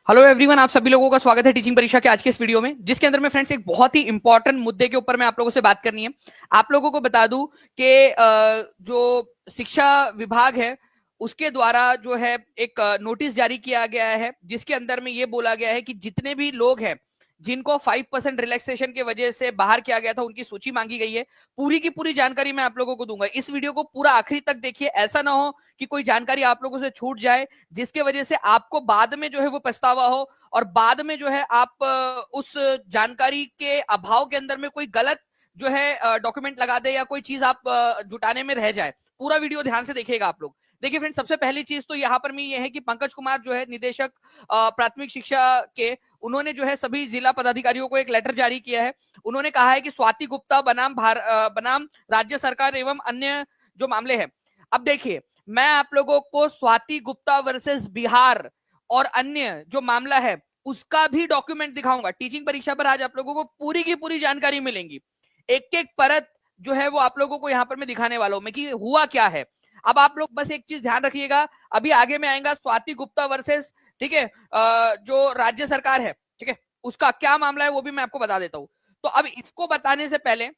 Hello everyone, आप सभी लोगों का स्वागत है टीचिंग परीक्षा के आज के इस वीडियो में, जिसके अंदर में फ्रेंड्स एक बहुत ही इंपॉर्टेंट मुद्दे के ऊपर मैं आप लोगों से बात करनी है। आप लोगों को बता दूं कि जो शिक्षा विभाग है उसके द्वारा जो है एक नोटिस जारी किया गया है, जिसके अंदर में ये बोला गया है कि जितने भी लोग हैं जिनको 5% रिलैक्सेशन की वजह से बाहर किया गया था उनकी सूची मांगी गई है। पूरी की पूरी जानकारी मैं आप लोगों को दूंगा। इस वीडियो को पूरा आखिरी तक देखिए, ऐसा ना हो कि कोई जानकारी आप लोगों से छूट जाए जिसके वजह से आपको बाद में जो है वो पछतावा हो और बाद में जो है आप उस जानकारी के अभाव के अंदर में कोई गलत जो है डॉक्यूमेंट लगा दे या कोई चीज आप जुटाने में रह जाए। पूरा वीडियो ध्यान से देखिएगा आप लोग। देखिए फ्रेंड, सबसे पहली चीज तो यहाँ पर में ये है कि पंकज कुमार जो है निदेशक प्राथमिक शिक्षा के, उन्होंने जो है सभी जिला पदाधिकारियों को एक लेटर जारी किया है। उन्होंने कहा है कि स्वाति गुप्ता बनाम राज्य सरकार एवं अन्य जो मामले हैं। अब देखिए, मैं आप लोगों को स्वाति गुप्ता वर्सेस बिहार और अन्य जो मामला है उसका भी डॉक्यूमेंट दिखाऊंगा। टीचिंग परीक्षा पर आज आप लोगों को पूरी की पूरी जानकारी मिलेंगी। एक एक परत जो है वो आप लोगों को यहां पर मैं दिखाने वाला हूं मैं कि हुआ क्या है। अब आप लोग बस एक चीज ध्यान रखिएगा, अभी आगे में आएगा स्वाति गुप्ता वर्सेस, ठीक है, जो राज्य सरकार है, ठीक है, उसका क्या मामला है वो भी मैं आपको बता देता हूं। तो अब इसको बताने से पहले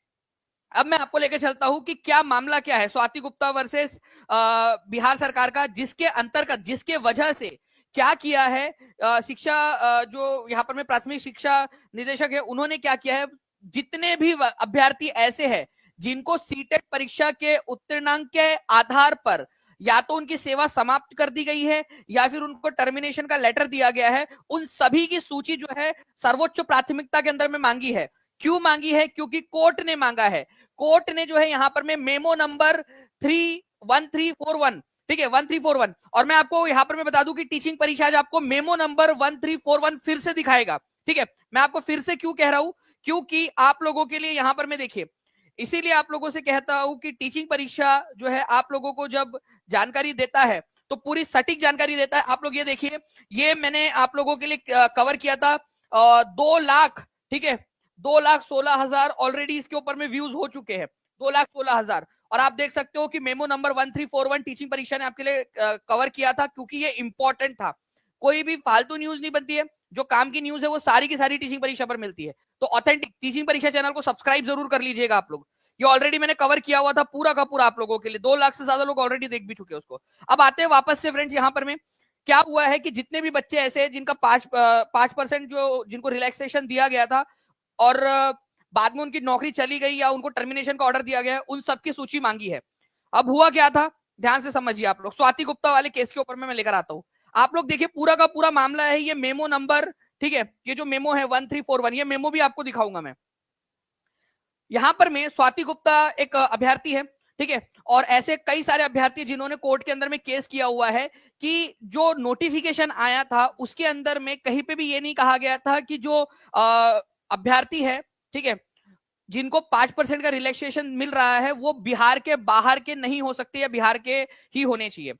अब मैं आपको लेकर चलता हूं कि क्या मामला क्या है स्वाति गुप्ता वर्सेस बिहार सरकार का, जिसके अंतर्गत जिसके वजह से क्या किया है शिक्षा जो यहाँ पर में प्राथमिक शिक्षा निदेशक है उन्होंने क्या किया है। जितने भी अभ्यर्थी ऐसे हैं जिनको सीटेट परीक्षा के उत्तीर्णांक के आधार पर या तो उनकी सेवा समाप्त कर दी गई है या फिर उनको टर्मिनेशन का लेटर दिया गया है, उन सभी की सूची जो है सर्वोच्च प्राथमिकता के अंदर में मांगी है। क्यों मांगी है? क्योंकि कोर्ट ने मांगा है। कोर्ट ने जो है यहां पर में मेमो नंबर 1341, ठीक है, 1341, और मैं आपको यहां पर मैं बता दूं कि टीचिंग परीक्षा आज आपको मेमो नंबर 1341 फिर से दिखाएगा। ठीक है, मैं आपको फिर से क्यों कह रहा हूं, क्योंकि आप लोगों के लिए यहां पर मैं देखिए, इसीलिए आप लोगों से कहता हूं कि टीचिंग परीक्षा जो है आप लोगों को जब जानकारी देता है तो पूरी सटीक जानकारी देता है। आप लोग ये देखिए, ये मैंने आप लोगों के लिए कवर किया था 2 लाख, ठीक है, 2,16,000 ऑलरेडी इसके ऊपर में व्यूज हो चुके हैं, 2,16,000। और आप देख सकते हो कि मेमो नंबर 1341 टीचिंग परीक्षा ने आपके लिए कवर किया था, क्योंकि ये इंपॉर्टेंट था। कोई भी फालतू न्यूज नहीं बनती है, जो काम की न्यूज है वो सारी की सारी टीचिंग परीक्षा पर मिलती है। तो ऑथेंटिक टीचिंग परीक्षा चैनल को सब्सक्राइब जरूर कर लीजिएगा आप लोग। ये ऑलरेडी मैंने कवर किया हुआ था पूरा का पूरा आप लोगों के लिए, 2 लाख से ज्यादा लोग ऑलरेडी देख भी चुके हैं उसको। अब आते हैं वापस से फ्रेंड्स, यहाँ पर में क्या हुआ है कि जितने भी बच्चे ऐसे हैं जिनका 5% जो जिनको रिलैक्सेशन दिया गया था और बाद में उनकी नौकरी चली गई या उनको टर्मिनेशन का ऑर्डर दिया गया है, उन सबकी सूची मांगी है। अब हुआ क्या था, ध्यान से समझिए आप लोग। स्वाति गुप्ता वाले केस के ऊपर में मैं लेकर आता हूं। आप लोग देखिए, पूरा का पूरा मामला है ये मेमो नंबर, ठीक है, ये जो मेमो है 1341, ये मेमो भी आपको दिखाऊंगा मैं। यहां पर मैं स्वाति गुप्ता एक अभ्यर्थी है, ठीक है, और ऐसे कई सारे अभ्यर्थी जिन्होंने कोर्ट के अंदर में केस किया हुआ है कि जो नोटिफिकेशन आया था उसके अंदर में कहीं पे भी ये नहीं कहा गया था कि जो अभ्यर्थी है, ठीक है, जिनको 5% का रिलैक्सेशन मिल रहा है वो बिहार के बाहर के नहीं हो सकते या बिहार के ही होने चाहिए।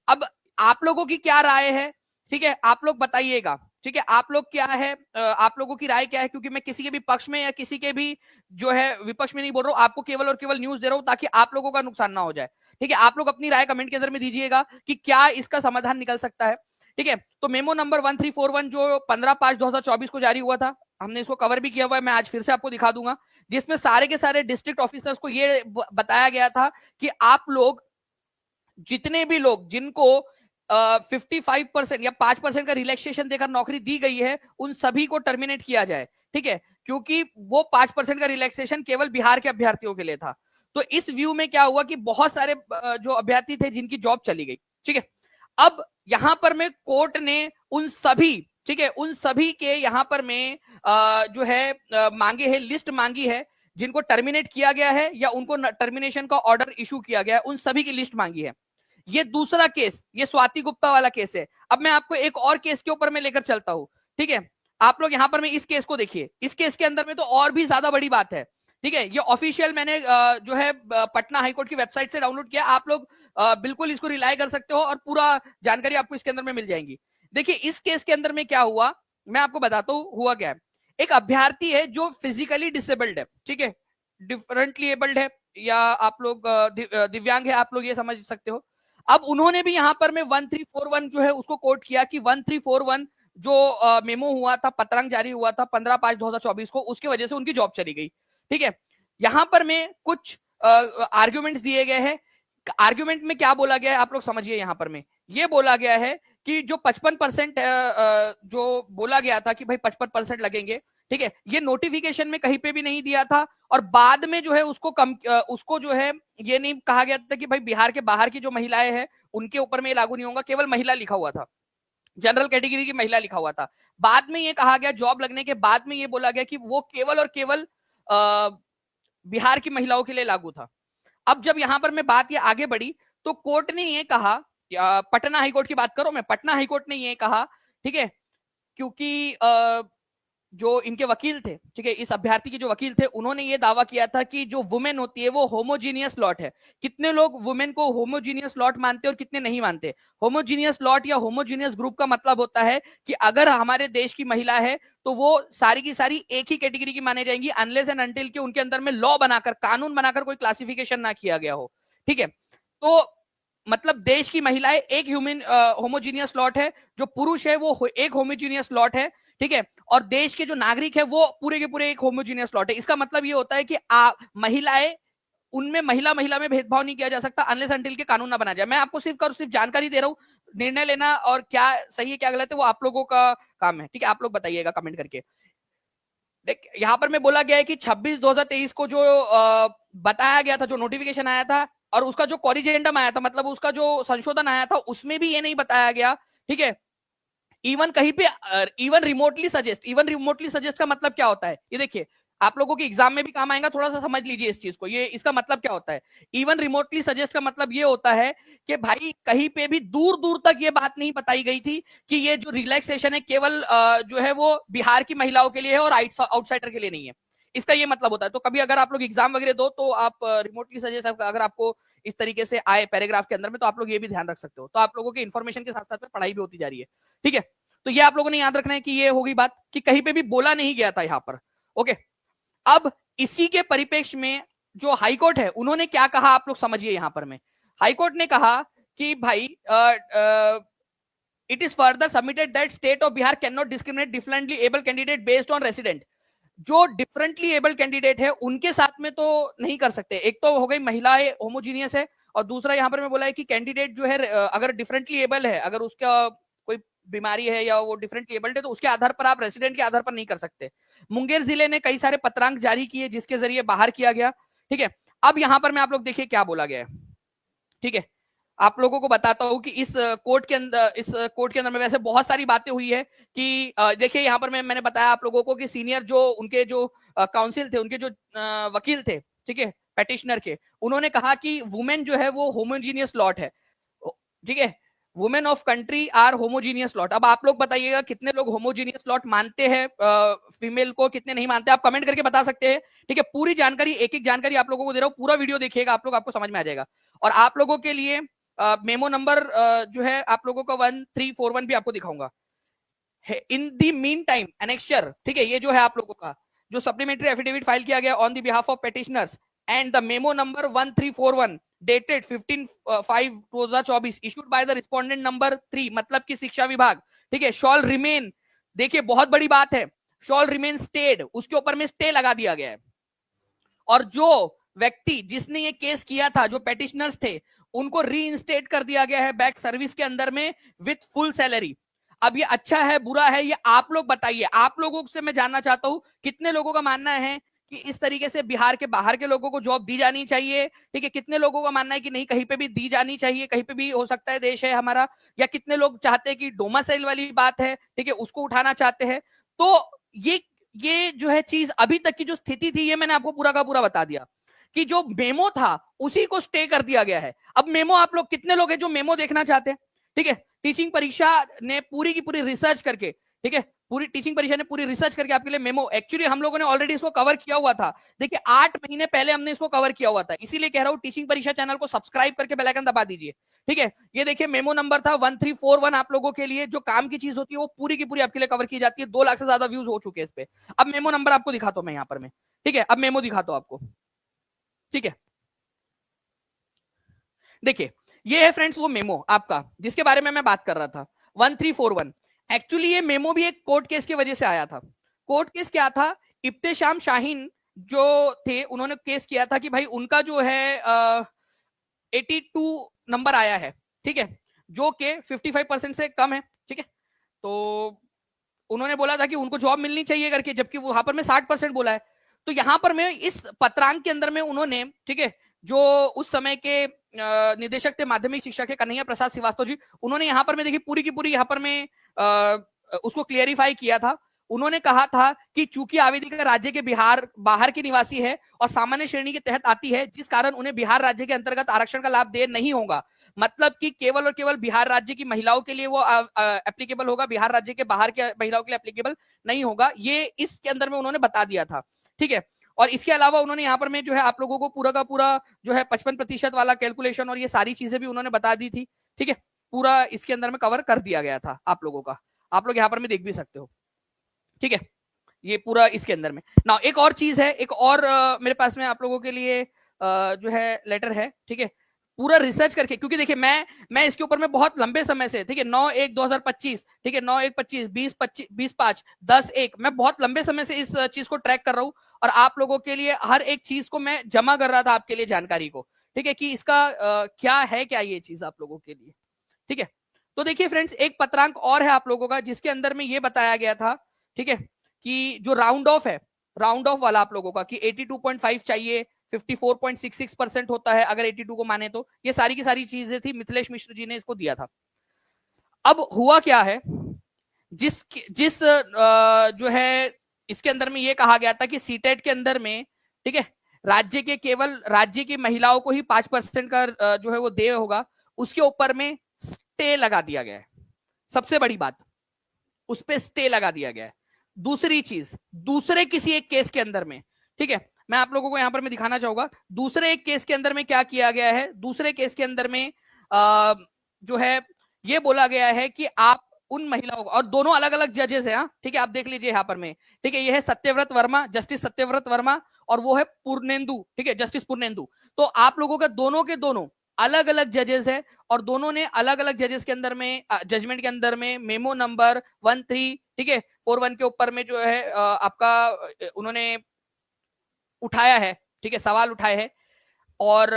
अब आप लोगों की क्या राय है, ठीक है, आप लोग बताइएगा, ठीक है, आप लोग क्या है, आप लोगों की राय क्या है, क्योंकि मैं किसी के भी पक्ष में या किसी के भी जो है विपक्ष में नहीं बोल रहा हूं, आपको केवल और केवल न्यूज दे रहा हूं ताकि आप लोगों का नुकसान ना हो जाए। ठीक है, आप लोग अपनी राय कमेंट के अंदर में दीजिएगा कि क्या इसका समाधान निकल सकता है। ठीक है, तो मेमो नंबर 1341 जो 15/5/2024 को जारी हुआ था, हमने इसको कवर भी किया हुआ है, मैं आज फिर से आपको दिखा दूंगा, जिसमें सारे के सारे डिस्ट्रिक्ट ऑफिसर्स को ये बताया गया था कि आप लोग जितने भी लोग जिनको 55% या 5% का रिलैक्सेशन देकर नौकरी दी गई है उन सभी को टर्मिनेट किया जाए। ठीक है, क्योंकि वो 5% का रिलैक्सेशन केवल बिहार के अभ्यर्थियों के लिए था। तो इस व्यू में क्या हुआ कि बहुत सारे जो अभ्यर्थी थे जिनकी जॉब चली गई। ठीक है, अब यहां पर में कोर्ट ने उन सभी, ठीक है, उन सभी के यहां पर में जो है मांगे है, लिस्ट मांगी है, जिनको टर्मिनेट किया गया है या उनको टर्मिनेशन का ऑर्डर इशू किया गया है, उन सभी की लिस्ट मांगी है। ये दूसरा केस, ये स्वाति गुप्ता वाला केस है। अब मैं आपको एक और केस के ऊपर में लेकर चलता हूं। ठीक है, आप लोग यहां पर में इस केस को देखिए। इस केस के अंदर में तो और भी ज्यादा बड़ी बात है। ठीक है, ये ऑफिशियल मैंने जो है पटना हाईकोर्ट की वेबसाइट से डाउनलोड किया। आप लोग बिल्कुल इसको रिलाई कर सकते हो और पूरा जानकारी आपको इसके अंदर में मिल जाएगी। देखिए, इस केस के अंदर में क्या हुआ मैं आपको बताता हूं हुआ क्या है। एक अभ्यर्थी है जो फिजिकली डिसेबल्ड है, ठीक है, डिफरेंटली एबल्ड है, या आप लोग दिव्यांग है, आप लोग ये समझ सकते हो। अब उन्होंने भी यहां पर में 1341 जो है उसको कोट किया कि 1341 जो मेमो हुआ था, पत्रांक जारी हुआ था 15/5/2024 को, उसकी वजह से उनकी जॉब चली गई। ठीक है, यहां पर में कुछ आर्ग्यूमेंट्स दिए गए हैं। आर्ग्यूमेंट में क्या बोला गया है आप लोग समझिए। यहां पर में ये बोला गया है कि जो 55% जो बोला गया था कि भाई 55% लगेंगे, ठीक है, ये नोटिफिकेशन में कहीं पे भी नहीं दिया था, और बाद में जो है उसको जो है ये नहीं कहा गया था कि भाई बिहार के बाहर की जो महिलाएं हैं उनके ऊपर में लागू नहीं होगा, केवल महिला लिखा हुआ था, जनरल कैटेगरी की महिला लिखा हुआ था। बाद में ये कहा गया, जॉब लगने के बाद में ये बोला गया कि वो केवल और केवल बिहार की महिलाओं के लिए लागू था। अब जब यहां पर मैं बात ये आगे बढ़ी तो कोर्ट ने ये कहा, पटना हाईकोर्ट की बात करो, मैं पटना हाईकोर्ट ने ये कहा, ठीक है, क्योंकि जो इनके वकील थे, ठीक है, इस अभ्यर्थी के जो वकील थे, उन्होंने ये दावा किया था कि जो वुमेन होती है वो होमोजीनियस लॉट है। कितने लोग वुमेन को होमोजीनियस लॉट मानते हैं और कितने नहीं मानते। होमोजीनियस लॉट या होमोजीनियस ग्रुप का मतलब होता है कि अगर हमारे देश की महिला है तो वो सारी की सारी एक ही कैटेगरी की माने जाएंगी, अनलेस एंड अनटिल के उनके अंदर में लॉ बनाकर, कानून बनाकर कोई क्लासिफिकेशन ना किया गया हो। ठीक है, तो मतलब देश की महिलाएं एक ह्यूमन होमोजीनियस लॉट है, जो पुरुष है वो एक होमोजीनियस लॉट है। ठीक है, और देश के जो नागरिक है वो पूरे के पूरे एक होमोजीनियस लॉट है। इसका मतलब ये होता है कि महिलाएं, उनमें महिला महिला में भेदभाव नहीं किया जा सकता अनलेस अनटिल के कानून ना बना जाए। मैं आपको सिर्फ जानकारी दे रहा हूं, निर्णय लेना और क्या सही है क्या गलत है वो आप लोगों का काम है। ठीक है, आप लोग बताइएगा कमेंट करके। देख, यहां पर मैं बोला गया है कि 26/2023 को जो बताया गया था, जो नोटिफिकेशन आया था और उसका जो कॉरिजेंडम आया था, मतलब उसका जो संशोधन आया था, उसमें भी ये नहीं बताया गया। ठीक है, इवन कहीं पे इवन रिमोटली सजेस्ट का मतलब क्या होता है, ये देखिए, आप लोगों के एग्जाम में भी काम आएगा, थोड़ा सा समझ लीजिए इस चीज को। ये इसका मतलब क्या होता है, इवन रिमोटली सजेस्ट का मतलब ये होता है कि भाई कहीं पे भी दूर दूर तक ये बात नहीं बताई गई थी कि ये जो रिलैक्सेशन है केवल जो है वो बिहार की महिलाओं के लिए है और आउटसाइडर के लिए नहीं है। इसका ये मतलब होता है। तो कभी अगर आप लोग एग्जाम वगैरह दो तो आप रिमोटली सजेस्ट अगर आपको इस तरीके से आए पैराग्राफ के अंदर में, तो आप लोग ये भी ध्यान रख सकते हो। तो आप लोगों के इन्फॉर्मेशन के साथ साथ में पढ़ाई भी होती जा रही है। ठीक है, तो ये आप लोगों ने याद रखना है कि ये होगी बात कि कहीं पे भी बोला नहीं गया था यहां पर। ओके, अब इसी के परिप्रेक्ष्य में जो हाईकोर्ट है उन्होंने क्या कहा आप लोग समझिए। यहां पर में हाईकोर्ट ने कहा कि भाई it is further submitted that state of Bihar can not discriminate differently able candidate based on resident. जो डिफरेंटली एबल कैंडिडेट है उनके साथ में तो नहीं कर सकते। एक तो हो गई महिलाएं होमोजीनियस है, और दूसरा यहां पर मैं बोला है कि कैंडिडेट जो है अगर डिफरेंटली एबल है, अगर उसका कोई बीमारी है या वो डिफरेंटली एबल्ड है, तो उसके आधार पर आप रेसिडेंट के आधार पर नहीं कर सकते। मुंगेर जिले ने कई सारे पत्रांक जारी किए जिसके जरिए बाहर किया गया। ठीक है, अब यहां पर मैं आप लोग देखिए क्या बोला गया है। ठीक है, आप लोगों को बताता हूं कि इस कोर्ट के अंदर में वैसे बहुत सारी बातें हुई है कि देखिए यहां पर मैंने बताया आप लोगों को कि सीनियर जो उनके जो काउंसिल थे, उनके जो वकील थे, ठीक है, पेटिशनर के, उन्होंने कहा कि वुमेन जो है वो होमोजीनियस लॉट है। ठीक है, women of country are homogeneous lot. अब आप लोग बताइएगा कितने लोग होमोजीनियस लॉट मानते हैं फीमेल को, कितने नहीं मानते, आप कमेंट करके बता सकते हैं। ठीक है, पूरी जानकारी, एक एक जानकारी आप लोगों को दे रहा हूं, पूरा वीडियो देखिएगा आप लोग, आपको समझ में आ जाएगा। और आप लोगों के लिए मेमो नंबर जो है आप लोगों का 1341 भी आपको दिखाऊंगा। इन दी मीन टाइम एनेक्चर, ठीक है, ये जो है आप लोगों का जो सप्लीमेंट्री एफिडेविट फाइल किया गया on the behalf of petitioners and the memo number 1341 dated 15/5/2024 issued by the respondent number 3, मतलब कि शिक्षा विभाग। ठीक है, शॉल रिमेन, देखिए बहुत बड़ी बात है, शॉल रिमेन स्टेड, उसके ऊपर में स्टे लगा दिया गया है। और जो व्यक्ति जिसने ये केस किया था, जो पेटिशनर्स थे, उनको रीइंस्टेट कर दिया गया है बैक सर्विस के अंदर में विथ फुल सैलरी। अब ये अच्छा है बुरा है ये आप लोग बताइए। आप लोगों से मैं जानना चाहता हूं कितने लोगों का मानना है कि इस तरीके से बिहार के बाहर के लोगों को जॉब दी जानी चाहिए। ठीक है, कितने लोगों का मानना है कि नहीं, कहीं पे भी दी जानी चाहिए, कहीं पे भी हो सकता है देश है हमारा, या कितने लोग चाहते हैं कि डोमासाइल वाली बात है, ठीक है, उसको उठाना चाहते हैं। तो ये जो है चीज अभी तक की जो स्थिति थी ये मैंने आपको पूरा का पूरा बता दिया कि जो मेमो था उसी को स्टे कर दिया गया है। अब मेमो आप लोग कितने लोग हैं जो मेमो देखना चाहते हैं। ठीक है, टीचिंग परीक्षा ने पूरी की पूरी रिसर्च करके, ठीक है, पूरी टीचिंग परीक्षा ने पूरी रिसर्च करके आपके लिए मेमो, एक्चुअली हम लोगों ने ऑलरेडी इसको कवर किया हुआ था। देखिए 8 महीने पहले हमने इसको कवर किया हुआ था, इसीलिए कह रहा हूं टीचिंग परीक्षा चैनल को सब्सक्राइब करके बेल आइकन दबा दीजिए। ठीक है, ये देखिए मेमो नंबर था 1341 आप लोगों के लिए। जो काम की चीज होती है वो पूरी की पूरी आपके लिए कवर की जाती है। 2 लाख से ज्यादा व्यूज हो चुके हैं इस पे। अब मेमो नंबर आपको दिखाता हूं मैं यहां पर मैं। ठीक है, अब मेमो दिखाता हूं आपको। ठीक है, देखिए ये है फ्रेंड्स वो मेमो आपका जिसके बारे में मैं बात कर रहा था, 1341। एक्चुअली ये मेमो भी एक कोर्ट केस की वजह से आया था। कोर्ट केस क्या था, इब्तेशाम शाहीन जो थे उन्होंने केस किया था कि भाई उनका जो है 82 नंबर आया है, ठीक है, जो कि 55% से कम है, ठीक है। तो उन्होंने बोला था कि उनको जॉब मिलनी चाहिए करके, जबकि वहां पर मैं 60% बोला है। तो यहां पर मैं इस पत्रांक के अंदर में उन्होंने, ठीक है, जो उस समय के निदेशक थे माध्यमिक शिक्षा के कन्हैया प्रसाद श्रीवास्तव जी, उन्होंने यहां पर मैं देखिए पूरी की पूरी यहां पर मैं उसको क्लियरिफाई किया था। उन्होंने कहा था कि चूंकि आवेदिका राज्य के बिहार बाहर की निवासी है और सामान्य श्रेणी के तहत आती है, जिस कारण उन्हें बिहार राज्य के अंतर्गत आरक्षण का लाभ दे नहीं होगा। मतलब कि केवल और केवल बिहार राज्य की महिलाओं के लिए वो एप्लीकेबल होगा, बिहार राज्य के बाहर के महिलाओं के लिए एप्लीकेबल नहीं होगा। ये इसके अंदर में उन्होंने बता दिया था, ठीक है। और इसके अलावा उन्होंने यहाँ पर में जो है आप लोगों को पूरा का पूरा जो है 55% वाला कैलकुलेशन और ये सारी चीजें भी उन्होंने बता दी थी, ठीक है। पूरा इसके अंदर में कवर कर दिया गया था आप लोगों का, आप लोग यहाँ पर में देख भी सकते हो, ठीक है। ये पूरा इसके अंदर में ना एक और चीज है, एक और मेरे पास में आप लोगों के लिए जो है लेटर है, ठीक है, पूरा रिसर्च करके। क्योंकि देखिए मैं इसके ऊपर में बहुत लंबे समय से, ठीक है, 9/1/2025, ठीक है, 9/1/25, 20/25, 20/5, 10/1, मैं बहुत लंबे समय से इस चीज को ट्रैक कर रहा हूं और आप लोगों के लिए हर एक चीज को मैं जमा कर रहा था आपके लिए जानकारी को, ठीक है, कि इसका क्या है, क्या ये चीज आप लोगों के लिए, ठीक है। तो देखिए फ्रेंड्स, एक पत्रांक और है आप लोगों का जिसके अंदर में ये बताया गया था, ठीक है, कि जो राउंड ऑफ है, राउंड ऑफ वाला आप लोगों का कि 82.5 चाहिए, 54.66% होता है अगर 82 को माने तो। ये सारी की सारी चीजें थी, मिथिलेश मिश्र जी ने इसको दिया था। अब हुआ क्या है, जिस जिस जो है इसके अंदर में ये कहा गया था कि सीटेट के अंदर में, ठीक है, राज्य के केवल राज्य की महिलाओं को ही 5% का जो है वो देय होगा, उसके ऊपर में स्टे लगा दिया गया है। सबसे बड़ी बात, उस पर स्टे लगा दिया गया है। दूसरी चीज, दूसरे किसी एक केस के अंदर में, ठीक है, मैं आप लोगों को यहां पर मैं दिखाना चाहूंगा दूसरे एक केस के अंदर में क्या किया गया है। दूसरे केस के अंदर में जो है ये बोला गया है कि आप उन महिलाओं को, और दोनों अलग अलग जजेस हैं, ठीक है, आप देख लीजिए यहां पर में, ठीक है, ये है सत्यव्रत वर्मा, जस्टिस सत्यव्रत वर्मा, और वो है पूर्णेंदु, ठीक है, जस्टिस पूर्णेंदु। तो आप लोगों का दोनों के दोनों अलग अलग जजेस है और दोनों ने अलग अलग जजेस के अंदर में जजमेंट के अंदर में मेमो नंबर 13, ठीक है, 41 के ऊपर में जो है आपका उन्होंने उठाया है, ठीक है, सवाल उठाए हैं। और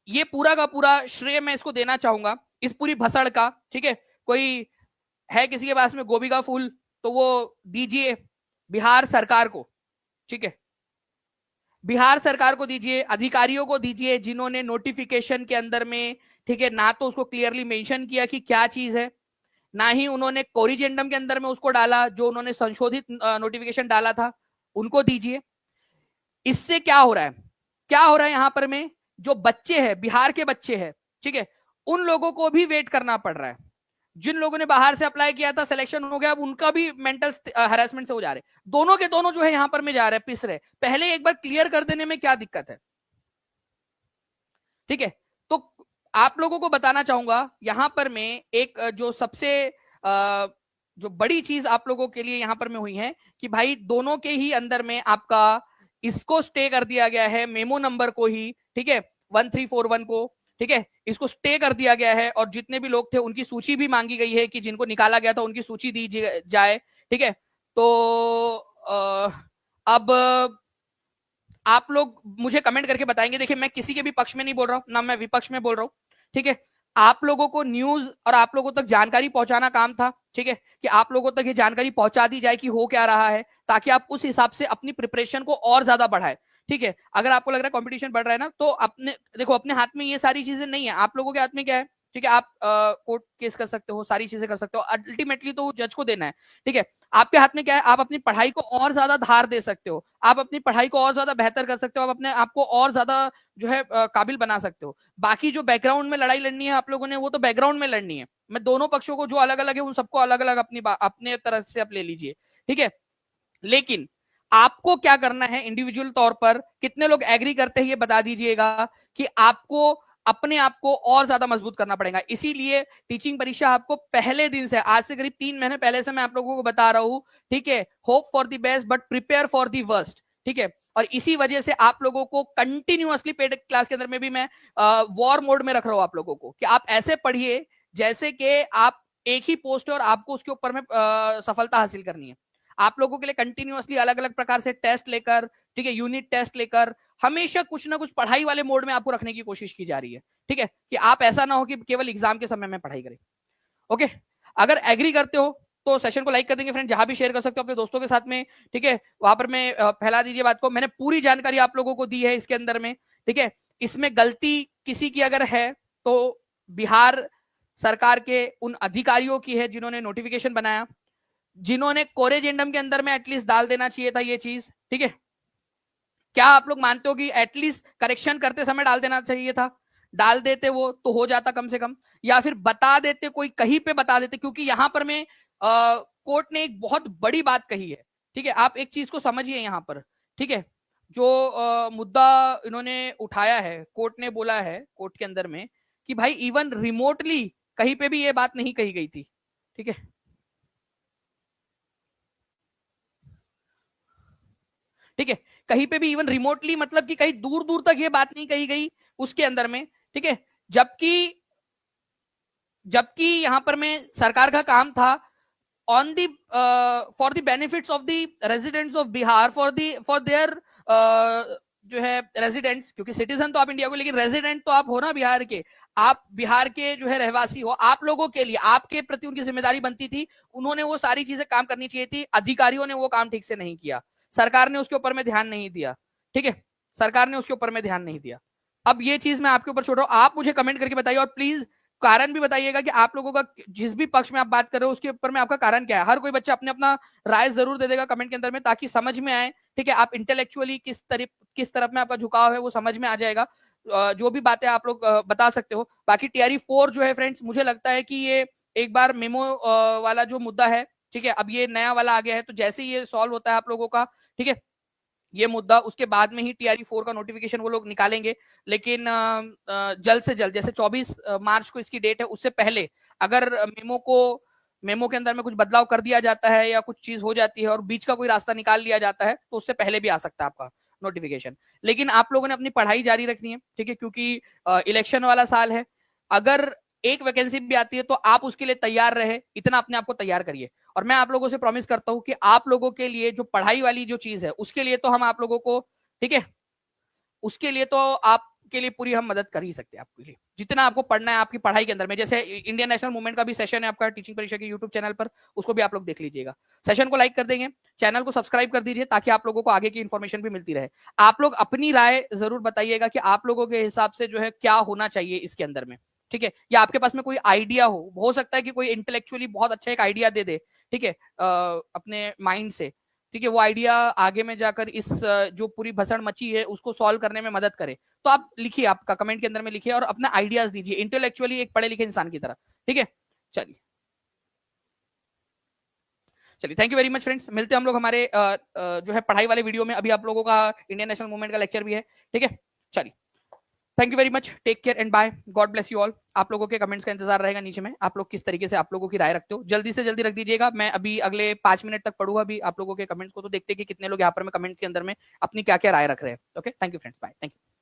ये पूरा का पूरा श्रेय मैं इसको देना चाहूंगा इस पूरी भसड़ का, ठीक है। कोई है किसी के पास में गोभी का फूल तो वो दीजिए बिहार सरकार को, ठीक है, बिहार सरकार को दीजिए, अधिकारियों को दीजिए जिन्होंने नोटिफिकेशन के अंदर में, ठीक है, ना तो उसको क्लियरली मेंशन किया कि क्या चीज है, ना ही उन्होंने कोरिजेंडम के अंदर में उसको डाला, जो उन्होंने संशोधित नोटिफिकेशन डाला था उनको दीजिए। इससे क्या हो रहा है, क्या हो रहा है यहां पर में, जो बच्चे हैं, बिहार के बच्चे हैं, ठीक है, उन लोगों को भी वेट करना पड़ रहा है। जिन लोगों ने बाहर से अप्लाई किया था, सिलेक्शन हो गया, अब उनका भी मेंटल हैरेसमेंट से हो जा रहे, दोनों के दोनों जो है यहां पर में जा रहे, पिस रहे। पहले एक बार क्लियर कर देने में क्या दिक्कत है, ठीक है। तो आप लोगों को बताना चाहूंगा यहां पर में एक जो सबसे जो बड़ी चीज आप लोगों के लिए यहां पर में हुई है कि भाई दोनों के ही अंदर में आपका इसको स्टे कर दिया गया है, मेमो नंबर को ही, ठीक है, 1341 को, ठीक है, इसको स्टे कर दिया गया है। और जितने भी लोग थे उनकी सूची भी मांगी गई है कि जिनको निकाला गया था उनकी सूची दी जाए, ठीक है। तो अब आप लोग मुझे कमेंट करके बताएंगे। देखिए मैं किसी के भी पक्ष में नहीं बोल रहा हूं, ना मैं विपक्ष में बोल रहा हूं, ठीक है। आप लोगों को न्यूज और आप लोगों तक जानकारी पहुंचाना काम था, ठीक है, कि आप लोगों तक ये जानकारी पहुंचा दी जाए कि हो क्या रहा है, ताकि आप उस हिसाब से अपनी प्रिपरेशन को और ज्यादा बढ़ाए, ठीक है। अगर आपको लग रहा है कंपटीशन बढ़ रहा है ना, तो अपने देखो अपने हाथ में ये सारी चीजें नहीं है, आप लोगों के हाथ में क्या है, ठीक है, आप कोर्ट केस कर सकते हो, सारी चीजें कर सकते हो, अल्टीमेटली तो जज को देना है, ठीक है। आपके हाथ में क्या है, आप अपनी पढ़ाई को और ज्यादा धार दे सकते हो, आप अपनी पढ़ाई को और ज्यादा बेहतर कर सकते हो, आप अपने आप को और ज्यादा जो है काबिल बना सकते हो। बाकी जो बैकग्राउंड में लड़ाई लड़नी है आप लोगों ने, वो तो बैकग्राउंड में लड़नी है। मैं दोनों पक्षों को जो अलग अलग है उन सबको अलग अलग अपने तरह से आप ले लीजिए, ठीक है। लेकिन आपको क्या करना है इंडिविजुअल तौर पर, कितने लोग एग्री करते हैं ये बता दीजिएगा, कि आपको अपने आप को और ज्यादा मजबूत करना पड़ेगा। इसीलिए टीचिंग परीक्षा आपको पहले दिन से, आज से करीब 3 महीने पहले से मैं आप लोगों को बता रहा हूं, ठीक है, hope for the best but prepare for the worst, ठीक है। और इसी वजह से आप लोगों को कंटिन्यूअसली पेड क्लास के अंदर में भी मैं वॉर मोड में रख रहा हूं आप लोगों को, कि आप ऐसे पढ़िए जैसे कि आप एक ही पोस्ट है और आपको उसके ऊपर में सफलता हासिल करनी है। आप लोगों के लिए कंटिन्यूअसली अलग अलग प्रकार से टेस्ट लेकर, ठीक है, यूनिट टेस्ट लेकर हमेशा कुछ ना कुछ पढ़ाई वाले मोड में आपको रखने की कोशिश की जा रही है, ठीक है, कि आप ऐसा ना हो कि केवल एग्जाम के समय में पढ़ाई करें। ओके, अगर एग्री करते हो तो सेशन को लाइक कर देंगे फ्रेंड, जहां भी शेयर कर सकते हो अपने दोस्तों के साथ में, ठीक है, वहां पर मैं फैला दीजिए बात को। मैंने पूरी जानकारी आप लोगों को दी है इसके अंदर में, ठीक है। इसमें गलती किसी की अगर है तो बिहार सरकार के उन अधिकारियों की है जिन्होंने नोटिफिकेशन बनाया, जिन्होंने कोरेजेंडम के अंदर में एटलीस्ट डाल देना चाहिए था ये चीज, ठीक है। क्या आप लोग मानते हो कि एटलीस्ट करेक्शन करते समय डाल देना चाहिए था? डाल देते वो तो हो जाता कम से कम, या फिर बता देते, कोई कहीं पे बता देते, क्योंकि यहां पर में कोर्ट ने एक बहुत बड़ी बात कही है, ठीक है। आप एक चीज को समझिए यहां पर, ठीक है, जो मुद्दा इन्होंने उठाया है, कोर्ट ने बोला है कोर्ट के अंदर में कि भाई इवन रिमोटली कहीं पे भी ये बात नहीं कही गई थी, ठीक है। ठीक है, कहीं पे भी इवन रिमोटली मतलब कि कहीं दूर दूर तक ये बात नहीं कही गई उसके अंदर में, ठीक है। जबकि जबकि यहां पर में सरकार का काम था on the for the benefits of the residents of Bihar, for their जो है रेजिडेंट्स, क्योंकि सिटीजन तो आप इंडिया को, लेकिन रेजिडेंट तो आप हो ना बिहार के, आप बिहार के जो है रहवासी हो, आप लोगों के लिए आपके प्रति उनकी जिम्मेदारी बनती थी, उन्होंने वो सारी चीजें काम करनी चाहिए थी, अधिकारियों ने वो काम ठीक से नहीं किया, सरकार ने उसके ऊपर में ध्यान नहीं दिया, ठीक है, सरकार ने उसके ऊपर में ध्यान नहीं दिया। अब ये चीज मैं आपके ऊपर छोड़ रहा हूं, आप मुझे कमेंट करके बताइए और प्लीज कारण भी बताइएगा कि आप लोगों का जिस भी पक्ष में आप बात कर रहे हो उसके ऊपर में आपका कारण क्या है। हर कोई बच्चा अपने अपना राय जरूर दे देगा कमेंट के अंदर में, ताकि समझ में आए, ठीक है, आप इंटेलेक्चुअली किस तरफ में आपका झुकाव है वो समझ में आ जाएगा। जो भी बातें आप लोग बता सकते हो। बाकी टीआरई 4 जो है फ्रेंड्स, मुझे लगता है कि ये एक बार मेमो वाला जो मुद्दा है, ठीक है, अब ये नया वाला आ गया है, तो जैसे ही ये सॉल्व होता है आप लोगों का, ठीक है, ये मुद्दा, उसके बाद में ही टीआरई 4 का नोटिफिकेशन वो लोग निकालेंगे। लेकिन जल्द से जल्द, जैसे 24 मार्च को इसकी डेट है, उससे पहले अगर मेमो के अंदर में कुछ बदलाव कर दिया जाता है या कुछ चीज हो जाती है और बीच का कोई रास्ता निकाल लिया जाता है, तो उससे पहले भी आ सकता है आपका नोटिफिकेशन। लेकिन आप लोगों ने अपनी पढ़ाई जारी रखनी है, ठीक है, क्योंकि इलेक्शन वाला साल है। अगर एक वैकेंसी भी आती है तो आप उसके लिए तैयार रहे, इतना अपने आप को तैयार करिए। और मैं आप लोगों से प्रॉमिस करता हूं कि आप लोगों के लिए जो पढ़ाई वाली जो चीज है, उसके लिए तो हम आप लोगों को, ठीक है, उसके लिए तो आपके लिए पूरी हम मदद कर ही सकते हैं। आपके लिए जितना आपको पढ़ना है आपकी पढ़ाई के अंदर में, जैसे इंडियन नेशनल मूवमेंट का भी सेशन है आपका टीचिंग परीक्षा के यूट्यूब चैनल पर, उसको भी आप लोग देख लीजिएगा। सेशन को लाइक कर देंगे, चैनल को सब्सक्राइब कर दीजिए, ताकि आप लोगों को आगे की इंफॉर्मेशन भी मिलती रहे। आप लोग अपनी राय जरूर बताइएगा कि आप लोगों के हिसाब से जो है क्या होना चाहिए इसके अंदर में, ठीक है, या आपके पास में कोई आइडिया हो सकता है कि कोई इंटेलेक्चुअली बहुत अच्छा एक आइडिया दे दे, ठीक है, अपने माइंड से, ठीक है, वो आइडिया आगे में जाकर इस जो पूरी भसड़ मची है उसको सॉल्व करने में मदद करे। तो आप लिखिए, आपका कमेंट के अंदर में लिखिए और अपना आइडियाज दीजिए इंटेलेक्चुअली एक पढ़े लिखे इंसान की तरह, ठीक है। चलिए चलिए, thank you very much friends, मिलते हैं हम लोग हमारे जो है पढ़ाई वाले वीडियो में। अभी आप लोगों का इंडियन नेशनल मूवमेंट का लेक्चर भी है, ठीक है। चलिए, thank you very much, take care and bye, God bless you all. आप लोगों के कमेंट्स का इंतजार रहेगा नीचे में, आप लोग किस तरीके से आप लोगों की राय रखते हो, जल्दी से जल्दी रख दीजिएगा। मैं अभी अगले 5 मिनट तक पढ़ूंगा अभी आप लोगों के कमेंट्स को, तो देखते हैं कि कितने लोग यहाँ पर में कमेंट्स के अंदर में अपनी क्या क्या राय रख रहे हैं। Okay, thank you friends, bye, thank you.